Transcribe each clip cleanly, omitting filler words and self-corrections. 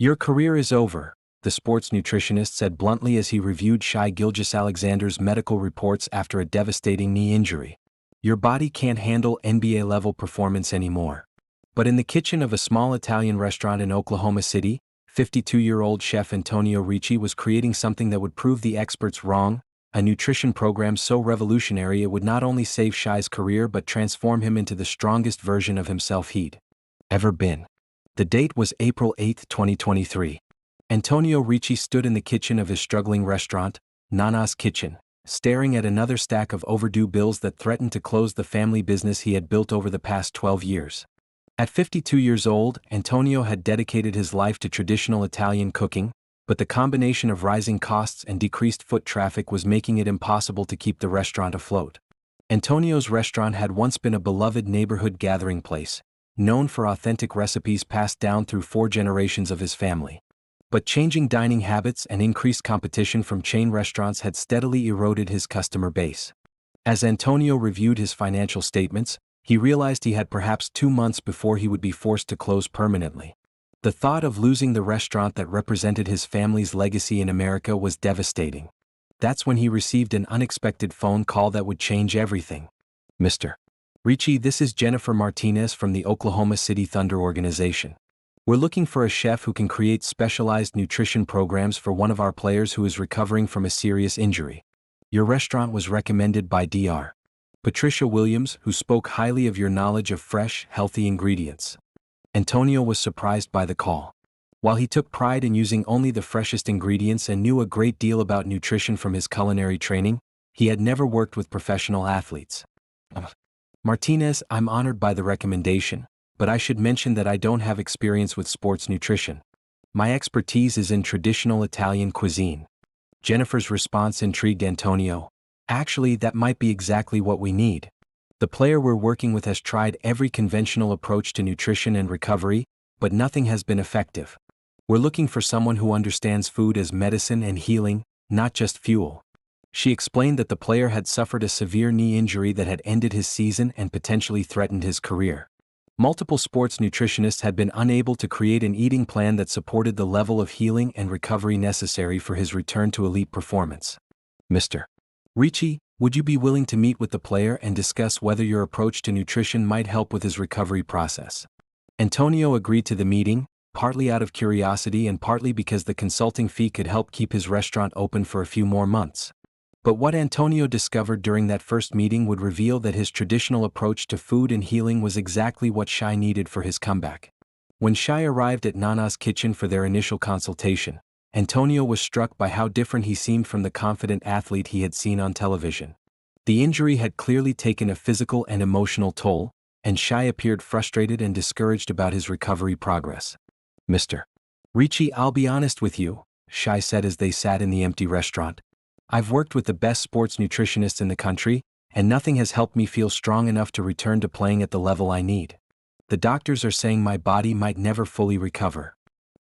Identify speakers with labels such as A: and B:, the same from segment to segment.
A: Your career is over, the sports nutritionist said bluntly as he reviewed Shai Gilgeous-Alexander's medical reports after a devastating knee injury. Your body can't handle NBA-level performance anymore. But in the kitchen of a small Italian restaurant in Oklahoma City, 52-year-old chef Antonio Ricci was creating something that would prove the experts wrong, a nutrition program so revolutionary it would not only save Shai's career but transform him into the strongest version of himself he'd ever been. The date was April 8, 2023. Antonio Ricci stood in the kitchen of his struggling restaurant, Nana's Kitchen, staring at another stack of overdue bills that threatened to close the family business he had built over the past 12 years. At 52 years old, Antonio had dedicated his life to traditional Italian cooking, but the combination of rising costs and decreased foot traffic was making it impossible to keep the restaurant afloat. Antonio's restaurant had once been a beloved neighborhood gathering place, known for authentic recipes passed down through 4 generations of his family. But changing dining habits and increased competition from chain restaurants had steadily eroded his customer base. As Antonio reviewed his financial statements, he realized he had perhaps 2 months before he would be forced to close permanently. The thought of losing the restaurant that represented his family's legacy in America was devastating. That's when he received an unexpected phone call that would change everything. Mr. Ricci, this is Jennifer Martinez from the Oklahoma City Thunder organization. We're looking for a chef who can create specialized nutrition programs for one of our players who is recovering from a serious injury. Your restaurant was recommended by Dr. Patricia Williams, who spoke highly of your knowledge of fresh, healthy ingredients. Antonio was surprised by the call. While he took pride in using only the freshest ingredients and knew a great deal about nutrition from his culinary training, he had never worked with professional athletes. Martinez, I'm honored by the recommendation, but I should mention that I don't have experience with sports nutrition. My expertise is in traditional Italian cuisine. Jennifer's response intrigued Antonio. Actually, that might be exactly what we need. The player we're working with has tried every conventional approach to nutrition and recovery, but nothing has been effective. We're looking for someone who understands food as medicine and healing, not just fuel. She explained that the player had suffered a severe knee injury that had ended his season and potentially threatened his career. Multiple sports nutritionists had been unable to create an eating plan that supported the level of healing and recovery necessary for his return to elite performance. Mr. Ricci, would you be willing to meet with the player and discuss whether your approach to nutrition might help with his recovery process? Antonio agreed to the meeting, partly out of curiosity and partly because the consulting fee could help keep his restaurant open for a few more months. But what Antonio discovered during that first meeting would reveal that his traditional approach to food and healing was exactly what Shai needed for his comeback. When Shai arrived at Nana's Kitchen for their initial consultation, Antonio was struck by how different he seemed from the confident athlete he had seen on television. The injury had clearly taken a physical and emotional toll, and Shai appeared frustrated and discouraged about his recovery progress. Mr. Ricci, I'll be honest with you, Shai said as they sat in the empty restaurant. I've worked with the best sports nutritionists in the country, and nothing has helped me feel strong enough to return to playing at the level I need. The doctors are saying my body might never fully recover.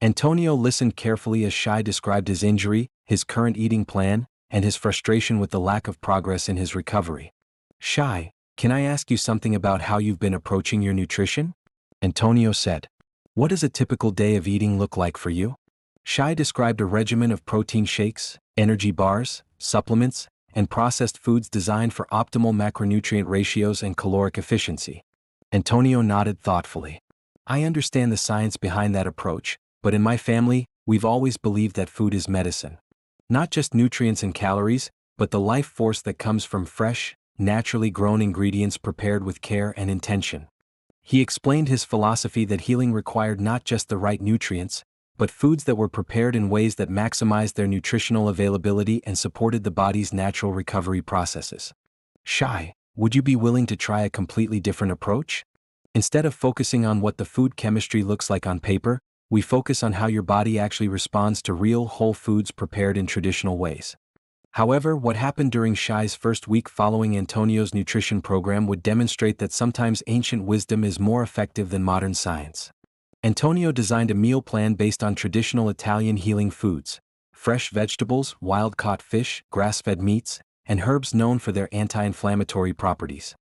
A: Antonio listened carefully as Shai described his injury, his current eating plan, and his frustration with the lack of progress in his recovery. Shai, can I ask you something about how you've been approaching your nutrition? Antonio said. What does a typical day of eating look like for you? Shai described a regimen of protein shakes, energy bars, supplements, and processed foods designed for optimal macronutrient ratios and caloric efficiency. Antonio nodded thoughtfully. I understand the science behind that approach, but in my family, we've always believed that food is medicine. Not just nutrients and calories, but the life force that comes from fresh, naturally grown ingredients prepared with care and intention. He explained his philosophy that healing required not just the right nutrients, but foods that were prepared in ways that maximized their nutritional availability and supported the body's natural recovery processes. Shai, would you be willing to try a completely different approach? Instead of focusing on what the food chemistry looks like on paper, we focus on how your body actually responds to real whole foods prepared in traditional ways. However, what happened during Shai's first week following Antonio's nutrition program would demonstrate that sometimes ancient wisdom is more effective than modern science. Antonio designed a meal plan based on traditional Italian healing foods, fresh vegetables, wild-caught fish, grass-fed meats, and herbs known for their anti-inflammatory properties.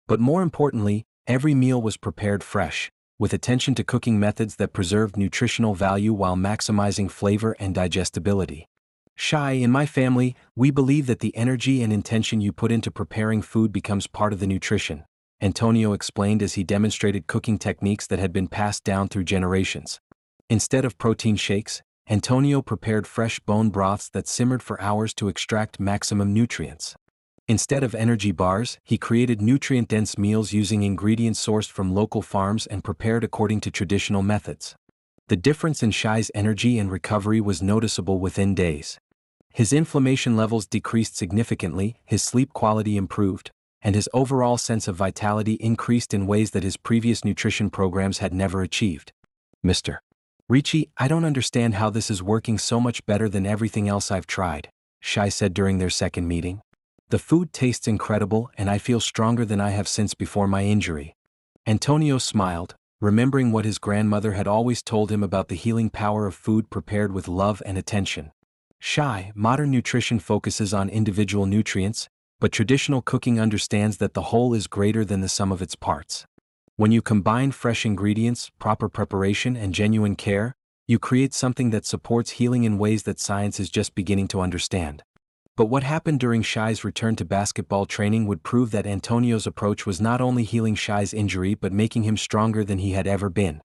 A: But more importantly, every meal was prepared fresh, with attention to cooking methods that preserved nutritional value while maximizing flavor and digestibility. Shai, in my family, we believe that the energy and intention you put into preparing food becomes part of the nutrition, Antonio explained as he demonstrated cooking techniques that had been passed down through generations. Instead of protein shakes, Antonio prepared fresh bone broths that simmered for hours to extract maximum nutrients. Instead of energy bars, he created nutrient-dense meals using ingredients sourced from local farms and prepared according to traditional methods. The difference in Shai's energy and recovery was noticeable within days. His inflammation levels decreased significantly, his sleep quality improved, and his overall sense of vitality increased in ways that his previous nutrition programs had never achieved. Mr. Ricci, I don't understand how this is working so much better than everything else I've tried, Shai said during their second meeting. The food tastes incredible and I feel stronger than I have since before my injury. Antonio smiled, remembering what his grandmother had always told him about the healing power of food prepared with love and attention. Shai, modern nutrition focuses on individual nutrients, but traditional cooking understands that the whole is greater than the sum of its parts. When you combine fresh ingredients, proper preparation, and genuine care, you create something that supports healing in ways that science is just beginning to understand. But what happened during Shai's return to basketball training would prove that Antonio's approach was not only healing Shai's injury but making him stronger than he had ever been.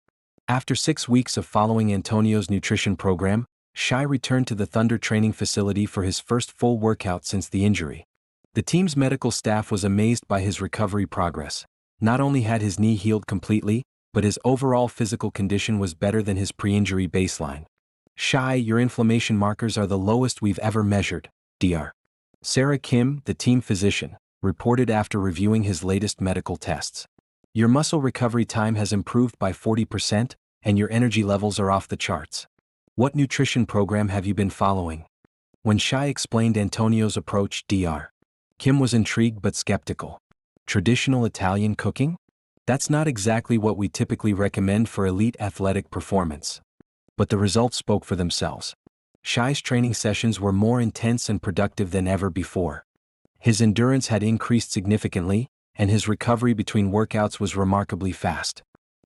A: After 6 weeks of following Antonio's nutrition program, Shai returned to the Thunder training facility for his first full workout since the injury. The team's medical staff was amazed by his recovery progress. Not only had his knee healed completely, but his overall physical condition was better than his pre-injury baseline. Shai, your inflammation markers are the lowest we've ever measured, Dr. Sarah Kim, the team physician, reported after reviewing his latest medical tests. Your muscle recovery time has improved by 40%, and your energy levels are off the charts. What nutrition program have you been following? When Shai explained Antonio's approach, Dr. Kim was intrigued but skeptical. Traditional Italian cooking? That's not exactly what we typically recommend for elite athletic performance. But the results spoke for themselves. Shai's training sessions were more intense and productive than ever before. His endurance had increased significantly, and his recovery between workouts was remarkably fast.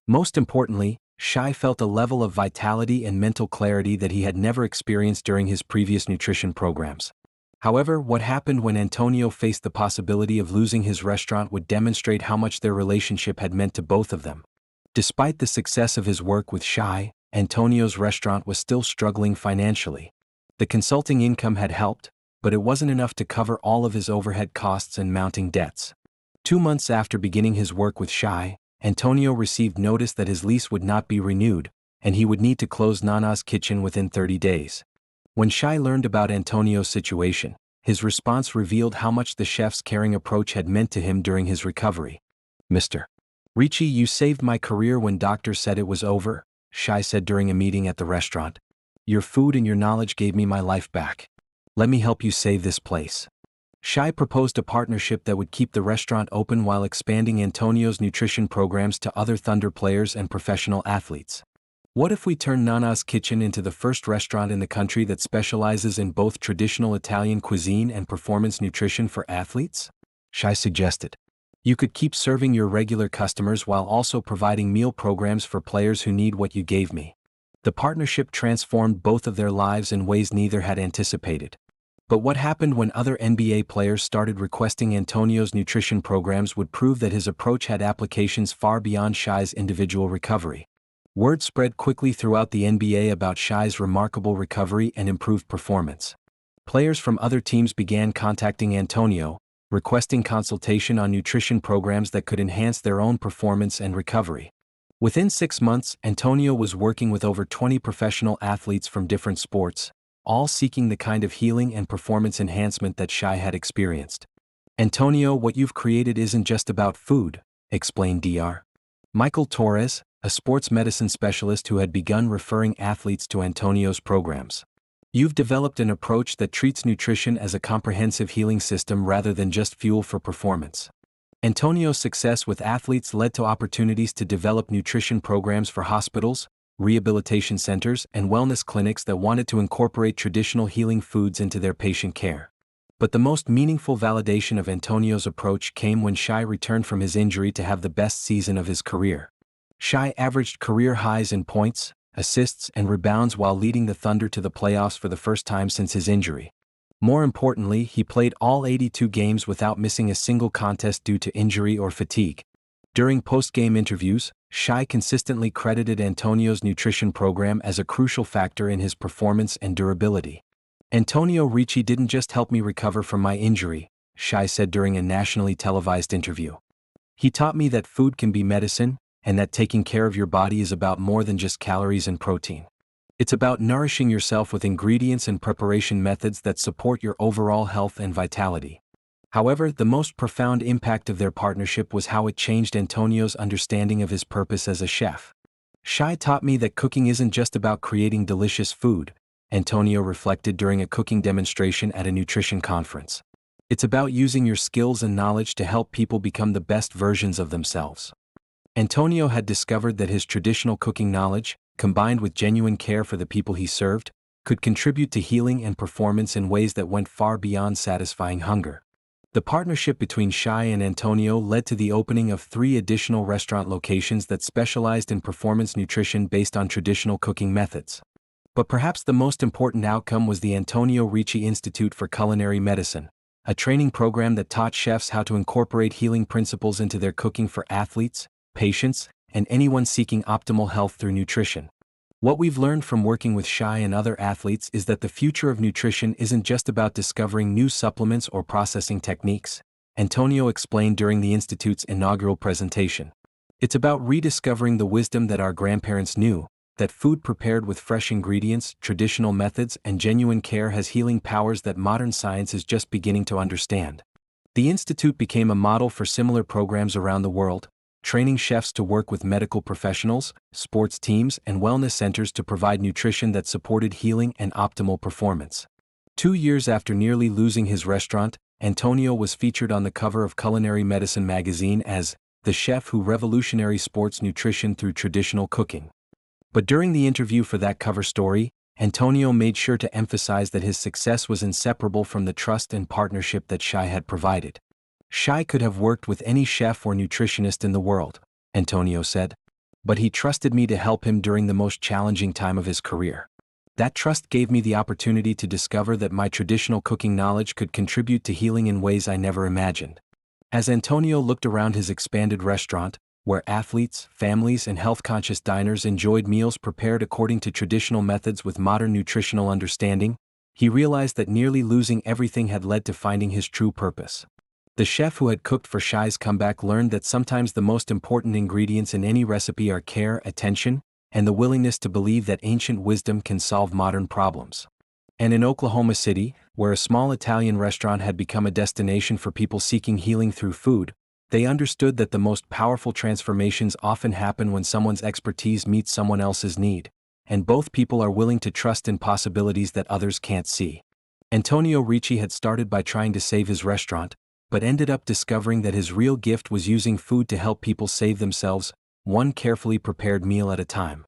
A: Most importantly, Shai felt a level of vitality and mental clarity that he had never experienced during his previous nutrition programs. However, what happened when Antonio faced the possibility of losing his restaurant would demonstrate how much their relationship had meant to both of them. Despite the success of his work with Shai, Antonio's restaurant was still struggling financially. The consulting income had helped, but it wasn't enough to cover all of his overhead costs and mounting debts. 2 months after beginning his work with Shai, Antonio received notice that his lease would not be renewed, and he would need to close Nana's kitchen within 30 days. When Shai learned about Antonio's situation, his response revealed how much the chef's caring approach had meant to him during his recovery. Mr. Ricci, you saved my career when doctors said it was over, Shai said during a meeting at the restaurant. Your food and your knowledge gave me my life back. Let me help you save this place. Shai proposed a partnership that would keep the restaurant open while expanding Antonio's nutrition programs to other Thunder players and professional athletes. What if we turn Nana's Kitchen into the first restaurant in the country that specializes in both traditional Italian cuisine and performance nutrition for athletes? Shai suggested. You could keep serving your regular customers while also providing meal programs for players who need what you gave me. The partnership transformed both of their lives in ways neither had anticipated. But what happened when other NBA players started requesting Antonio's nutrition programs would prove that his approach had applications far beyond Shai's individual recovery. Word spread quickly throughout the NBA about Shai's remarkable recovery and improved performance. Players from other teams began contacting Antonio, requesting consultation on nutrition programs that could enhance their own performance and recovery. Within 6 months, Antonio was working with over 20 professional athletes from different sports, all seeking the kind of healing and performance enhancement that Shai had experienced. Antonio, what you've created isn't just about food, explained Dr. Michael Torres, a sports medicine specialist who had begun referring athletes to Antonio's programs. You've developed an approach that treats nutrition as a comprehensive healing system rather than just fuel for performance. Antonio's success with athletes led to opportunities to develop nutrition programs for hospitals, rehabilitation centers, and wellness clinics that wanted to incorporate traditional healing foods into their patient care. But the most meaningful validation of Antonio's approach came when Shai returned from his injury to have the best season of his career. Shai averaged career highs in points, assists, and rebounds while leading the Thunder to the playoffs for the first time since his injury. More importantly, he played all 82 games without missing a single contest due to injury or fatigue. During post-game interviews, Shai consistently credited Antonio's nutrition program as a crucial factor in his performance and durability. "Antonio Ricci didn't just help me recover from my injury," Shai said during a nationally televised interview. "He taught me that food can be medicine, and that taking care of your body is about more than just calories and protein. It's about nourishing yourself with ingredients and preparation methods that support your overall health and vitality." However, the most profound impact of their partnership was how it changed Antonio's understanding of his purpose as a chef. "Shai taught me that cooking isn't just about creating delicious food," Antonio reflected during a cooking demonstration at a nutrition conference. "It's about using your skills and knowledge to help people become the best versions of themselves." Antonio had discovered that his traditional cooking knowledge, combined with genuine care for the people he served, could contribute to healing and performance in ways that went far beyond satisfying hunger. The partnership between Shai and Antonio led to the opening of 3 additional restaurant locations that specialized in performance nutrition based on traditional cooking methods. But perhaps the most important outcome was the Antonio Ricci Institute for Culinary Medicine, a training program that taught chefs how to incorporate healing principles into their cooking for athletes, patients, and anyone seeking optimal health through nutrition. "What we've learned from working with Shai and other athletes is that the future of nutrition isn't just about discovering new supplements or processing techniques," Antonio explained during the Institute's inaugural presentation. "It's about rediscovering the wisdom that our grandparents knew, that food prepared with fresh ingredients, traditional methods, and genuine care has healing powers that modern science is just beginning to understand." The Institute became a model for similar programs around the world, training chefs to work with medical professionals, sports teams, and wellness centers to provide nutrition that supported healing and optimal performance. 2 years after nearly losing his restaurant, Antonio was featured on the cover of Culinary Medicine magazine as the chef who revolutionized sports nutrition through traditional cooking. But during the interview for that cover story, Antonio made sure to emphasize that his success was inseparable from the trust and partnership that Shai had provided. "Shai could have worked with any chef or nutritionist in the world," Antonio said, "but he trusted me to help him during the most challenging time of his career. That trust gave me the opportunity to discover that my traditional cooking knowledge could contribute to healing in ways I never imagined." As Antonio looked around his expanded restaurant, where athletes, families, and health-conscious diners enjoyed meals prepared according to traditional methods with modern nutritional understanding, he realized that nearly losing everything had led to finding his true purpose. The chef who had cooked for Shai's comeback learned that sometimes the most important ingredients in any recipe are care, attention, and the willingness to believe that ancient wisdom can solve modern problems. And in Oklahoma City, where a small Italian restaurant had become a destination for people seeking healing through food, they understood that the most powerful transformations often happen when someone's expertise meets someone else's need, and both people are willing to trust in possibilities that others can't see. Antonio Ricci had started by trying to save his restaurant, but ended up discovering that his real gift was using food to help people save themselves, one carefully prepared meal at a time.